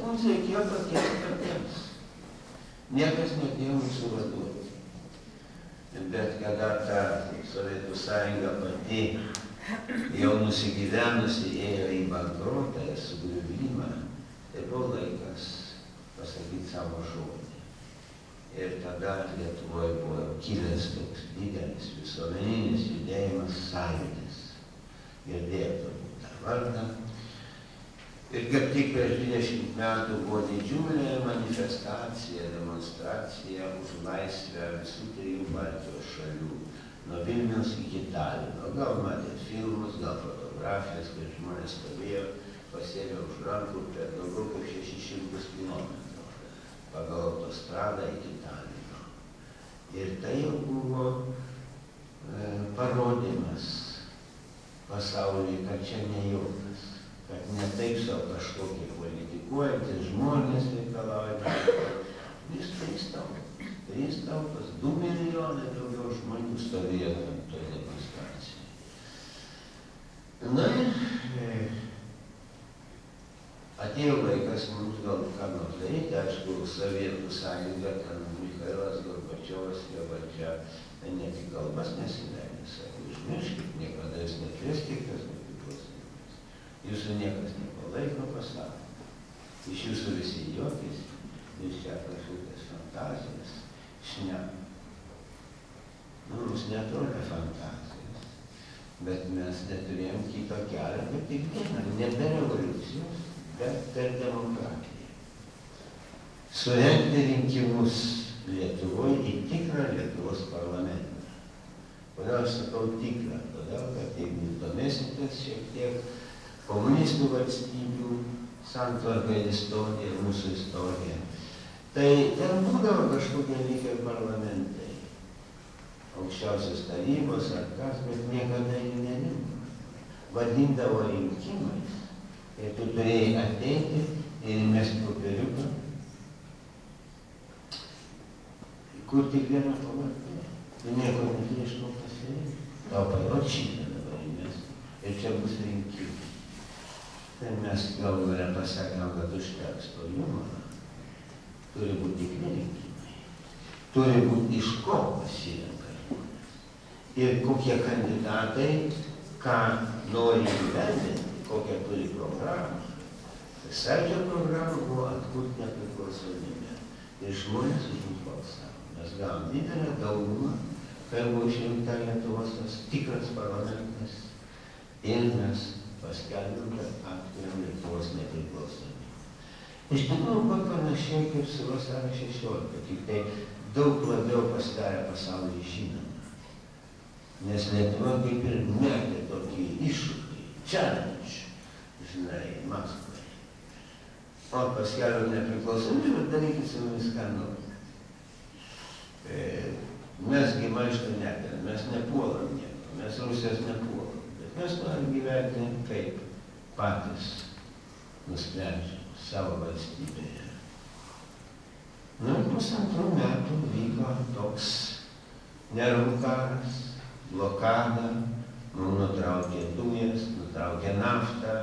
Mums reikėjo pakeisti patiems. Niekas neatėjo mūsų vaduoti. Bet kada ta Sovietų sąjunga pati jau nusigyvenusi ėjo į bankrotą ir sugriuvimą, tai buvo laikas pasakyti savo žodį. Ir tada Lietuvoje buvo kilęs toks didelis visuomeninis judėjimas Sąjūdis. Girdėjote turbūt tą vardą. Ir kaip tik prieš 20 metų buvo didžiulė manifestacija, demonstracija už laisvę visų 3 Baltijos šalių, nuo Vilniaus iki Talino. Gal matėt filmus, gal fotografijas, kai žmonės stovėjo, pasėmė už rankų per daugiau kaip 600 kilometrų pagal autostradą iki Talino. Ir tai jau buvo parodymas pasaulyje, kad čia ne juokas. Kad ne taip savo kažkokie politikuojantys žmonės reikalauja. Vis 3 tautos. 3 tautos, 2 milijonai daugiau žmonių stovėjo toje demonstracijoje. Na ir atėjo laikas mums gal ką nors daryti. Aišku, Sovietų sąjunga, ten Michailas Gorbačiovas, jo valdžia, ne tik kalbas nesileidė, sako, užmirškit, niekada jūs neturės tiek tas nepriklausomybės. Jūsų niekas nepalaiko pasaulyje. Iš jūsų visi juokis, jūs čia kažkokias fantazijas šneka. Mums netrodė fantazijas, bet mes neturėjom kito kelio, bet tik vieną, ne be revoliucijos, bet per demokratiją. Surengti rinkimus Lietuvoje į tikrą Lietuvos parlamentą. Kodėl aš sakau tikrą? Todėl, kad jeigu domėsitės šiek tiek komunistų valstybių santvarką ir istoriją, mūsų istoriją, tai ten būdavo kažkokie likę parlamentai, aukščiausios tarybos ar kas, bet niekada jų neliko. Vadindavo rinkimais ir tu turėjai ateiti ir įmesti popieriuką, kur tik viena pavardė. Tu nieko neturi iš to pasirinkti. Tau parodė šitą dabar įmesti ir čia bus rinkimai. Tai mes galų galę pasakėm, kad užteks to humoro. Turi būti tikri rinkimai. Turi būti iš ko pasirenka žmonės. Ir kokie kandidatai, ką nori įgyvendinti, kokią turi programą. Tai Sąjūdžio programa buvo atkurti nepriklausomybę. Ir žmonės už mus balsavo. Mes gavom didelę daugumą, kai buvo išrinkta Lietuvos tas tikras parlamentas. Ir mes paskelbėm, kad atkuriam Lietuvos nepriklausomybę. Iš tikrųjų, buvo panašiai kaip su vasario 16, tik tai daug labiau pasidarė pasaulyje žinoma. Nes Lietuva kaip ir metė tokį iššūkį, challenge, žinai, Maskvai. O paskelbėm nepriklausomybę, darykit su mumis ką nori. Mesgi maištą nekeliam, mes nepuolam nieko, mes Rusijos nepuolam. Mes norim gyventi kaip patys nusprendžiam savo valstybėje. Na, pusantrų metų vyko toks nervų karas, blokada, mums nutraukė dujas, nutraukė naftą,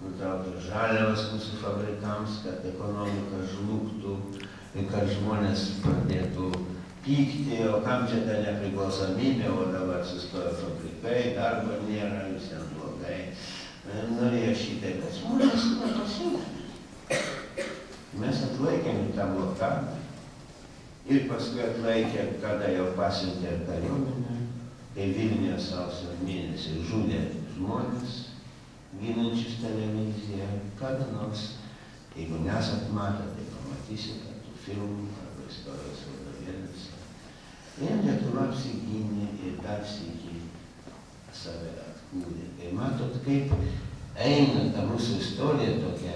nutraukė žaliavas mūsų fabrikams, kad ekonomika žlugtų ir kad žmonės pradėtų pykti, o kam čia ta nepriklausomybė, o dabar sustojo fabrikai, darbo nėra, visiems blogai. Norėjo šitai, bet žmonės nepasiūlė. Mes atlaikėm tą blokadą ir paskui atlaikėm, kada jau pasiuntė kariuomenę, kai Vilniuje sausio mėnesį žudė žmonės, ginančius televiziją, kada nors, jeigu nesat matę, tai pamatysite tų filmų arba istorijos vadovėliuose. Ir Lietuva apsigynė ir dar sykį save atkūrė. Tai matot, kaip eina ta mūsų istorija tokia,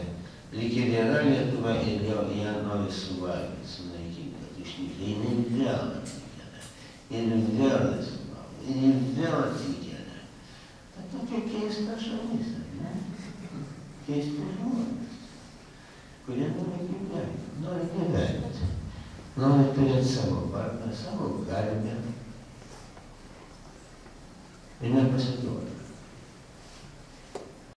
lyg ir yra Lietuva ir jau ją nori suvalgyti, sunaikinti, išnykti. Ir vėl atsikelia, ir vėl nesuvalgo, ir vėl atsikelia. Tai tokia keista šalis, ne? Keisti žmonės, kurie nori gyventi. Nori turėti savo vardą, savo garbę ir nepasiduoti.